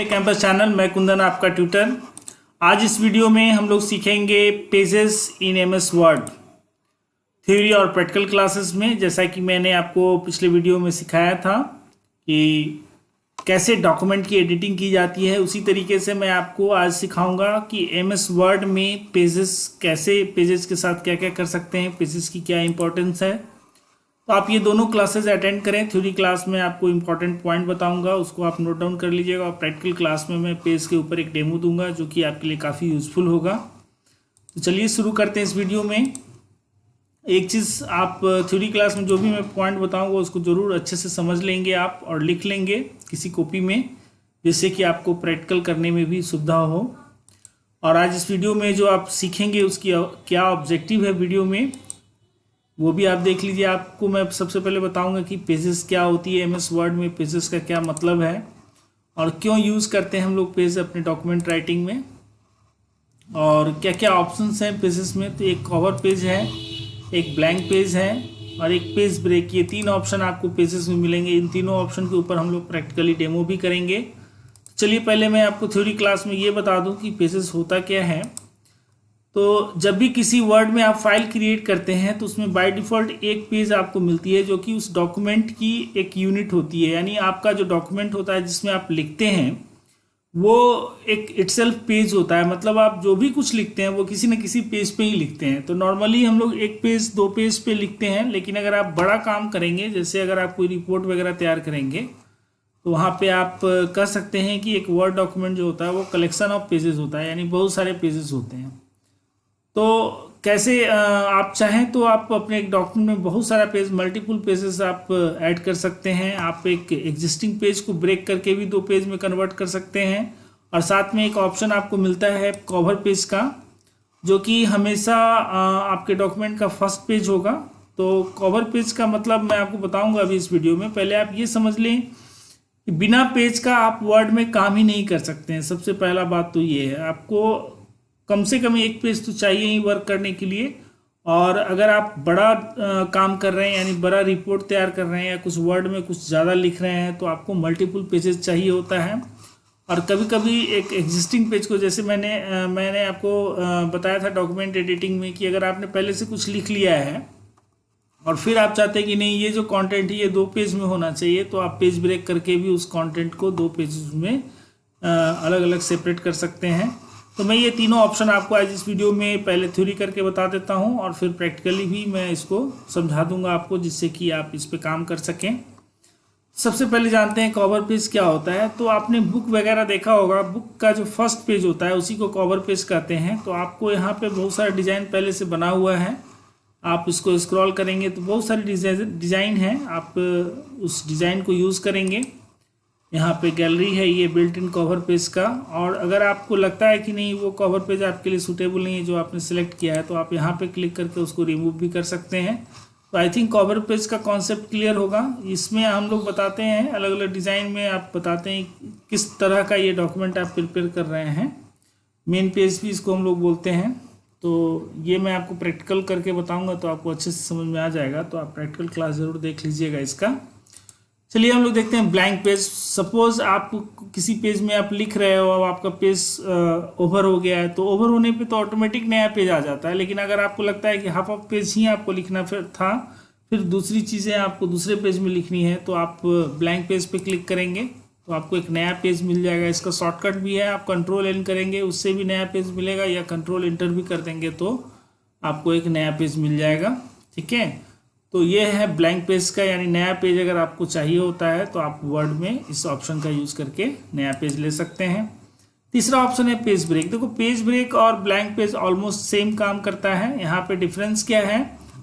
Campus channel, मैं कुंदन आपका tutor. आज इस वीडियो में हम लोग सीखेंगे pages in MS word theory और प्रैक्टिकल क्लासेस में। जैसा कि मैंने आपको पिछले वीडियो में सिखाया था कि कैसे डॉक्यूमेंट की एडिटिंग की जाती है, उसी तरीके से मैं आपको आज सिखाऊंगा कि एमएस वर्ड में पेजेस के साथ क्या क्या कर सकते हैं, पेजेस की क्या इंपॉर्टेंस है। तो आप ये दोनों क्लासेस अटेंड करें। थ्योरी क्लास में आपको इंपॉर्टेंट पॉइंट बताऊंगा, उसको आप नोट डाउन कर लीजिएगा, और प्रैक्टिकल क्लास में मैं पेज के ऊपर एक डेमो दूंगा जो कि आपके लिए काफ़ी यूजफुल होगा। तो चलिए शुरू करते हैं इस वीडियो में। एक चीज़, आप थ्योरी क्लास में जो भी मैं पॉइंट बताऊंगा उसको ज़रूर अच्छे से समझ लेंगे आप और लिख लेंगे किसी कॉपी में, जिससे कि आपको प्रैक्टिकल करने में भी सुविधा हो। और आज इस वीडियो में जो आप सीखेंगे उसकी क्या ऑब्जेक्टिव है वीडियो में, वो भी आप देख लीजिए। आपको मैं सबसे पहले बताऊंगा कि पेजेस क्या होती है, एमएस वर्ड में पेजेस का क्या मतलब है और क्यों यूज़ करते हैं हम लोग पेज अपने डॉक्यूमेंट राइटिंग में, और क्या क्या ऑप्शंस हैं पेजेस में। तो एक कवर पेज है, एक ब्लैंक पेज है और एक पेज ब्रेक। ये तीन ऑप्शन आपको पेजेस में मिलेंगे। इन तीनों ऑप्शन के ऊपर हम लोग प्रैक्टिकली डेमो भी करेंगे। चलिए पहले मैं आपको थ्योरी क्लास में ये बता दूँ कि पेजेस होता क्या है। तो जब भी किसी वर्ड में आप फाइल क्रिएट करते हैं तो उसमें बाय डिफ़ॉल्ट एक पेज आपको मिलती है जो कि उस डॉक्यूमेंट की एक यूनिट होती है। यानी आपका जो डॉक्यूमेंट होता है जिसमें आप लिखते हैं वो एक इटसेल्फ पेज होता है। मतलब आप जो भी कुछ लिखते हैं वो किसी न किसी पेज पे ही लिखते हैं। तो नॉर्मली हम लोग एक पेज दो पेज पे लिखते हैं, लेकिन अगर आप बड़ा काम करेंगे, जैसे अगर आप कोई रिपोर्ट वगैरह तैयार करेंगे, तो वहाँ पे आप कह सकते हैं कि एक वर्ड डॉक्यूमेंट जो होता है वो कलेक्शन ऑफ पेजेस होता है, यानी बहुत सारे पेजेस होते हैं। तो कैसे आप चाहें तो आप अपने एक डॉक्यूमेंट में बहुत सारा पेज, मल्टीपल पेजेस आप ऐड कर सकते हैं। आप एक एग्जिस्टिंग पेज को ब्रेक करके भी दो पेज में कन्वर्ट कर सकते हैं। और साथ में एक ऑप्शन आपको मिलता है कवर पेज का, जो कि हमेशा आपके डॉक्यूमेंट का फर्स्ट पेज होगा। तो कवर पेज का मतलब मैं आपको बताऊंगा अभी इस वीडियो में। पहले आप ये समझ लें कि बिना पेज का आप वर्ड में काम ही नहीं कर सकते हैं। सबसे पहला बात तो ये है, आपको कम से कम एक पेज तो चाहिए ही वर्क करने के लिए। और अगर आप बड़ा काम कर रहे हैं, यानी बड़ा रिपोर्ट तैयार कर रहे हैं या कुछ वर्ड में कुछ ज़्यादा लिख रहे हैं, तो आपको मल्टीपल पेजेस चाहिए होता है। और कभी कभी एक एग्जिस्टिंग पेज को, जैसे मैंने आपको बताया था डॉक्यूमेंट एडिटिंग में, कि अगर आपने पहले से कुछ लिख लिया है और फिर आप चाहते हैं कि नहीं ये जो कंटेंट है ये दो पेज में होना चाहिए, तो आप पेज ब्रेक करके भी उस कंटेंट को दो पेजेस में अलग अलग सेपरेट कर सकते हैं। तो मैं ये तीनों ऑप्शन आपको आज इस वीडियो में पहले थ्योरी करके बता देता हूँ और फिर प्रैक्टिकली भी मैं इसको समझा दूंगा आपको, जिससे कि आप इस पे काम कर सकें। सबसे पहले जानते हैं कवर पेज क्या होता है। तो आपने बुक वगैरह देखा होगा, बुक का जो फर्स्ट पेज होता है उसी को कवर पेज कहते हैं। तो आपको यहाँ पे बहुत सारा डिज़ाइन पहले से बना हुआ है। आप इसको स्क्रॉल करेंगे तो बहुत सारी डिज़ाइन है, आप उस डिज़ाइन को यूज़ करेंगे। यहाँ पे गैलरी है ये बिल्ट इन कवर पेज का। और अगर आपको लगता है कि नहीं वो कवर पेज आपके लिए सूटेबल नहीं है जो आपने सेलेक्ट किया है, तो आप यहाँ पे क्लिक करके उसको रिमूव भी कर सकते हैं। तो आई थिंक कवर पेज का कॉन्सेप्ट क्लियर होगा। इसमें हम लोग बताते हैं अलग अलग डिज़ाइन में, आप बताते हैं किस तरह का ये डॉक्यूमेंट आप प्रिपेयर कर रहे हैं। मेन पेज भी इसको हम लोग बोलते हैं। तो ये मैं आपको प्रैक्टिकल करके बताऊँगा तो आपको अच्छे से समझ में आ जाएगा। तो आप प्रैक्टिकल क्लास ज़रूर देख लीजिएगा इसका। चलिए हम लोग देखते हैं ब्लैंक पेज। सपोज आप किसी पेज में आप लिख रहे हो, अब आपका पेज ओवर हो गया है, तो ओवर होने पे तो ऑटोमेटिक नया पेज आ जाता है। लेकिन अगर आपको लगता है कि हाफ ऑफ पेज ही आपको लिखना फिर दूसरी चीज़ें आपको दूसरे पेज में लिखनी है, तो आप ब्लैंक पेज पे क्लिक करेंगे तो आपको एक नया पेज मिल जाएगा। इसका शॉर्टकट भी है, आप कंट्रोल एन करेंगे उससे भी नया पेज मिलेगा, या कंट्रोल एंटर भी कर देंगे तो आपको एक नया पेज मिल जाएगा। ठीक है, तो ये है ब्लैंक पेज का, यानी नया पेज अगर आपको चाहिए होता है तो आप वर्ड में इस ऑप्शन का यूज़ करके नया पेज ले सकते हैं। तीसरा ऑप्शन है पेज ब्रेक। देखो पेज ब्रेक और ब्लैंक पेज ऑलमोस्ट सेम काम करता है। यहाँ पे डिफरेंस क्या है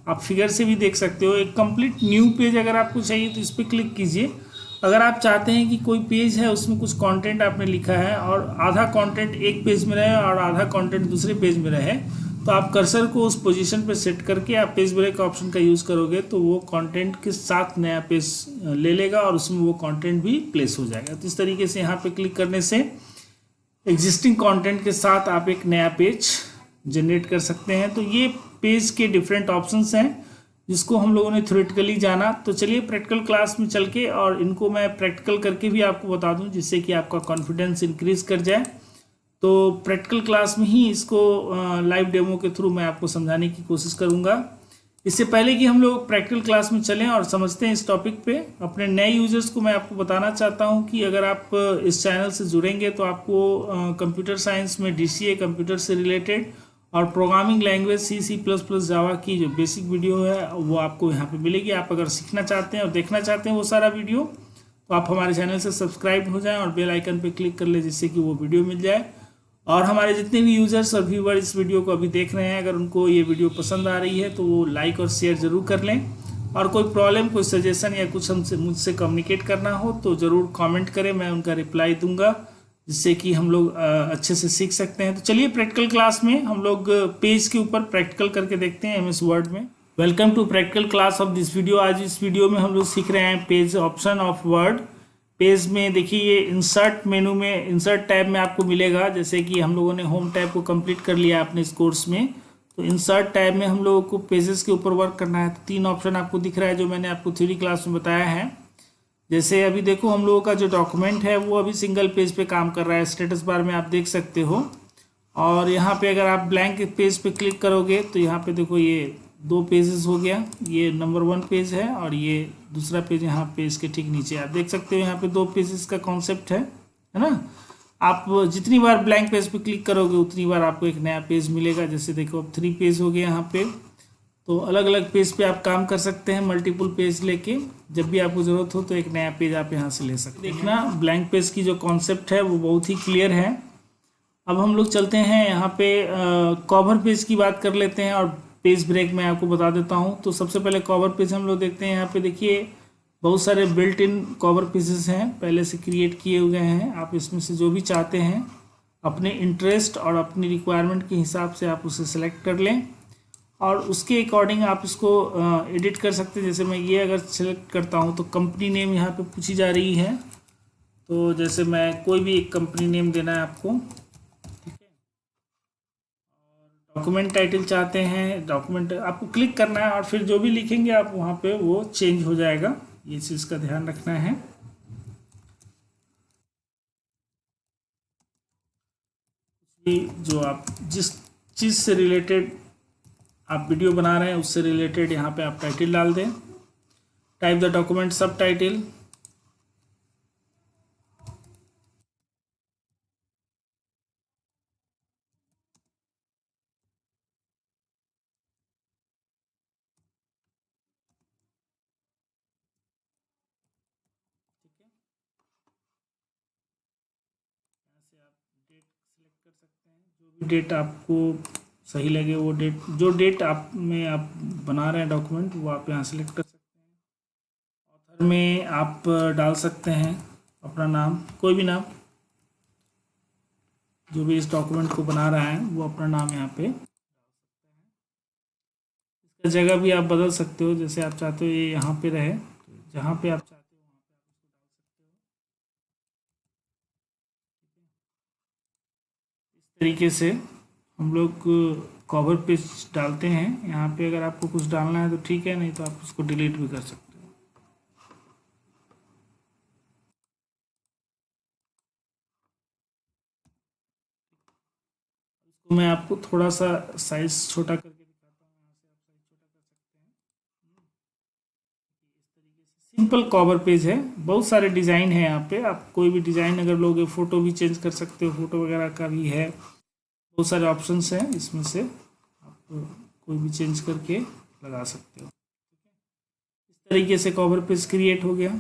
आप फिगर से भी देख सकते हो। एक कंप्लीट न्यू पेज अगर आपको चाहिए तो इस पर क्लिक कीजिए। अगर आप चाहते हैं कि कोई पेज है उसमें कुछ कंटेंट आपने लिखा है और आधा कंटेंट एक पेज में रहे और आधा कंटेंट दूसरे पेज में रहे, तो आप कर्सर को उस पोजीशन पे सेट करके आप पेज ब्रेक ऑप्शन का यूज़ करोगे तो वो कंटेंट के साथ नया पेज ले लेगा और उसमें वो कंटेंट भी प्लेस हो जाएगा। तो इस तरीके से यहाँ पे क्लिक करने से एग्जिस्टिंग कंटेंट के साथ आप एक नया पेज जनरेट कर सकते हैं। तो ये पेज के डिफरेंट ऑप्शंस हैं जिसको हम लोगों ने थ्योरेटिकली जाना। तो चलिए प्रैक्टिकल क्लास में चल के और इनको मैं प्रैक्टिकल करके भी आपको बता दूं, जिससे कि आपका कॉन्फिडेंस इंक्रीज कर जाए। तो प्रैक्टिकल क्लास में ही इसको लाइव डेमो के थ्रू मैं आपको समझाने की कोशिश करूंगा। इससे पहले कि हम लोग प्रैक्टिकल क्लास में चलें और समझते हैं इस टॉपिक पे, अपने नए यूजर्स को मैं आपको बताना चाहता हूं कि अगर आप इस चैनल से जुड़ेंगे तो आपको कंप्यूटर साइंस में DCA कंप्यूटर से रिलेटेड और प्रोग्रामिंग लैंग्वेज C++ जावा की जो बेसिक वीडियो है वो आपको यहाँ पे मिलेगी। आप अगर सीखना चाहते हैं और देखना चाहते हैं वो सारा वीडियो, तो आप हमारे चैनल से सब्सक्राइब हो जाएं और बेल आइकन पे क्लिक कर लें, जिससे कि वो वीडियो मिल जाए। और हमारे जितने भी यूजर्स और व्यूवर इस वीडियो को अभी देख रहे हैं, अगर उनको ये वीडियो पसंद आ रही है तो वो लाइक और शेयर ज़रूर कर लें। और कोई प्रॉब्लम, कोई सजेशन या कुछ हमसे मुझसे कम्युनिकेट करना हो तो ज़रूर कमेंट करें, मैं उनका रिप्लाई दूंगा, जिससे कि हम लोग अच्छे से सीख सकते हैं। तो चलिए प्रैक्टिकल क्लास में हम लोग पेज के ऊपर प्रैक्टिकल करके देखते हैं MS वर्ड में। Welcome to practical class of this video. आज इस वीडियो में हम लोग सीख रहे हैं page option of Word. Page में देखिए ये इंसर्ट मेनू में, इंसर्ट टैब में आपको मिलेगा। जैसे कि हम लोगों ने होम टैब को कंप्लीट कर लिया अपने इस कोर्स में, तो इंसर्ट टैब में हम लोगों को पेजेस के ऊपर वर्क करना है। तो 3 ऑप्शन आपको दिख रहा है जो मैंने आपको थ्योरी क्लास में बताया है। जैसे अभी देखो हम लोगों का जो डॉक्यूमेंट है वो अभी सिंगल पेज पे काम कर रहा है, स्टेटस बार में आप देख सकते हो। और यहाँ पे अगर आप ब्लैंक पेज पे क्लिक करोगे तो यहाँ पे देखो ये 2 पेजेस हो गया। ये नंबर 1 पेज है और ये दूसरा पेज यहाँ पे इसके ठीक नीचे आप देख सकते हो। यहाँ पे 2 पेजेस का कॉन्सेप्ट है ना। आप जितनी बार ब्लैंक पेज पे क्लिक करोगे उतनी बार आपको एक नया पेज मिलेगा। जैसे देखो अब 3 पेज हो गए यहाँ पे। तो अलग अलग पेज पे आप काम कर सकते हैं, मल्टीपल पेज लेके। जब भी आपको ज़रूरत हो तो एक नया पेज आप यहाँ से ले सकते हैं। देखना ब्लैंक पेज की जो कॉन्सेप्ट है वो बहुत ही क्लियर है। अब हम लोग चलते हैं यहाँ पे कवर पेज की बात कर लेते हैं और पेज ब्रेक में आपको बता देता हूँ। तो सबसे पहले कवर पेज हम लोग देखते हैं। यहाँ पे देखिए बहुत सारे बिल्ट इन कवर पेजेस हैं, पहले से क्रिएट किए हुए हैं। आप इसमें से जो भी चाहते हैं अपने इंटरेस्ट और अपनी रिक्वायरमेंट के हिसाब से आप उसे सेलेक्ट कर लें और उसके अकॉर्डिंग आप इसको एडिट कर सकते हैं। जैसे मैं ये अगर सेलेक्ट करता हूँ तो कंपनी नेम यहाँ पे पूछी जा रही है। तो जैसे मैं कोई भी एक कंपनी नेम देना है आपको, ठीक है। और डॉक्यूमेंट टाइटल चाहते हैं, डॉक्यूमेंट आपको क्लिक करना है और फिर जो भी लिखेंगे आप वहाँ पे वो चेंज हो जाएगा। ये चीज़ का ध्यान रखना है। जो आप जिस चीज़ से रिलेटेड आप वीडियो बना रहे हैं उससे रिलेटेड यहाँ पे आप टाइटल डाल दें। टाइप द डॉक्यूमेंट सब टाइटल। डेट सेलेक्ट कर सकते हैं, जो भी डेट आपको सही लगे वो डेट, जो डेट आप में आप बना रहे हैं डॉक्यूमेंट वो आप यहाँ सेलेक्ट कर सकते हैं। ऑथर में आप डाल सकते हैं अपना नाम, कोई भी नाम, जो भी इस डॉक्यूमेंट को बना रहा है वो अपना नाम यहाँ पे। इसका जगह भी आप बदल सकते हो, जैसे आप चाहते हो ये यहाँ पे रहे, तो जहाँ पे आप चाहते हो वहाँ पे आप इसको डाल सकते हो। इस तरीके से हम लोग कवर पेज डालते हैं। यहाँ पे अगर आपको कुछ डालना है तो ठीक है, नहीं तो आप उसको डिलीट भी कर सकते हो। इसको मैं आपको थोड़ा सा साइज छोटा करके दिखाता हूँ। यहाँ से आप साइज छोटा कर सकते हैं। इस तरीके से सिंपल कवर पेज है, बहुत सारे डिज़ाइन है यहाँ पे। आप कोई भी डिज़ाइन अगर लोगे, फ़ोटो भी चेंज कर सकते हो, फ़ोटो वगैरह का भी है। बहुत सारे ऑप्शंस हैं, इसमें से आप कोई भी चेंज करके लगा सकते हो। इस तरीके से कवर पेज क्रिएट हो गया।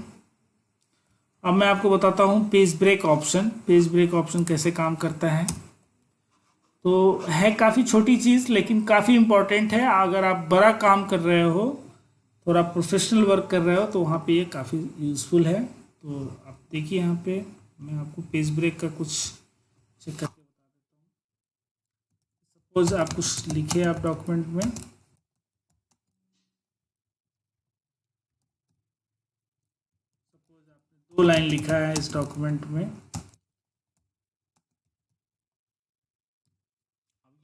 अब मैं आपको बताता हूँ page break option. Page break option कैसे काम करता है। तो है काफ़ी छोटी चीज़ लेकिन काफ़ी इम्पॉर्टेंट है। अगर आप बड़ा काम कर रहे हो, थोड़ा प्रोफेशनल वर्क कर रहे हो, तो वहाँ पे ये काफ़ी यूज़फुल है। तो आप देखिए यहाँ पे मैं आपको पेज ब्रेक का कुछ चेक करके बता देता हूँ। सपोज आप कुछ लिखे आप डॉक्यूमेंट में, सपोज आपने 2 लाइन लिखा है इस डॉक्यूमेंट में।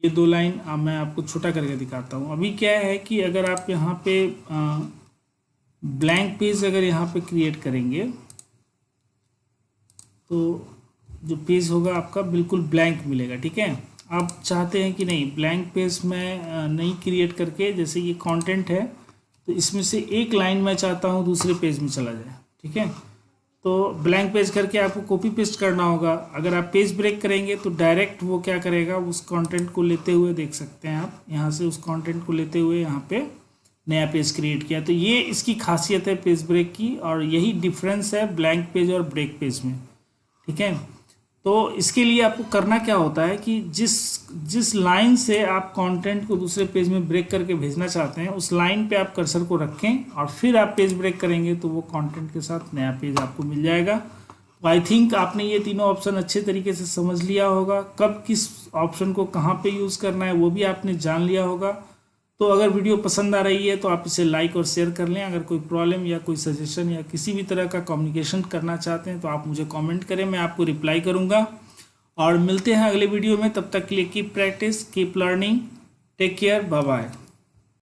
ये ये 2 लाइन मैं आपको छोटा करके दिखाता हूँ। अभी क्या है कि अगर आप यहाँ पे ब्लैंक पेज अगर यहाँ पे क्रिएट करेंगे तो जो पेज होगा आपका बिल्कुल ब्लैंक मिलेगा, ठीक है। आप चाहते हैं कि नहीं ब्लैंक पेज में नहीं क्रिएट करके, जैसे ये कंटेंट है तो इसमें से एक लाइन मैं चाहता हूँ दूसरे पेज में चला जाए, ठीक है। तो ब्लैंक पेज करके आपको कॉपी पेस्ट करना होगा। अगर आप पेज ब्रेक करेंगे तो डायरेक्ट वो क्या करेगा, उस कंटेंट को लेते हुए, देख सकते हैं आप यहाँ से, उस कंटेंट को लेते हुए यहाँ पे नया पेज क्रिएट किया। तो ये इसकी खासियत है पेज ब्रेक की, और यही डिफरेंस है ब्लैंक पेज और ब्रेक पेज में, ठीक है। तो इसके लिए आपको करना क्या होता है कि जिस लाइन से आप कंटेंट को दूसरे पेज में ब्रेक करके भेजना चाहते हैं उस लाइन पे आप कर्सर को रखें और फिर आप पेज ब्रेक करेंगे तो वो कंटेंट के साथ नया पेज आपको मिल जाएगा। तो आई थिंक आपने ये तीनों ऑप्शन अच्छे तरीके से समझ लिया होगा। कब किस ऑप्शन को कहाँ पे यूज़ करना है वो भी आपने जान लिया होगा। तो अगर वीडियो पसंद आ रही है तो आप इसे लाइक और शेयर कर लें। अगर कोई प्रॉब्लम या कोई सजेशन या किसी भी तरह का कम्युनिकेशन करना चाहते हैं तो आप मुझे कमेंट करें, मैं आपको रिप्लाई करूंगा। और मिलते हैं अगले वीडियो में, तब तक के लिए keep practice, keep learning, take care, bye bye.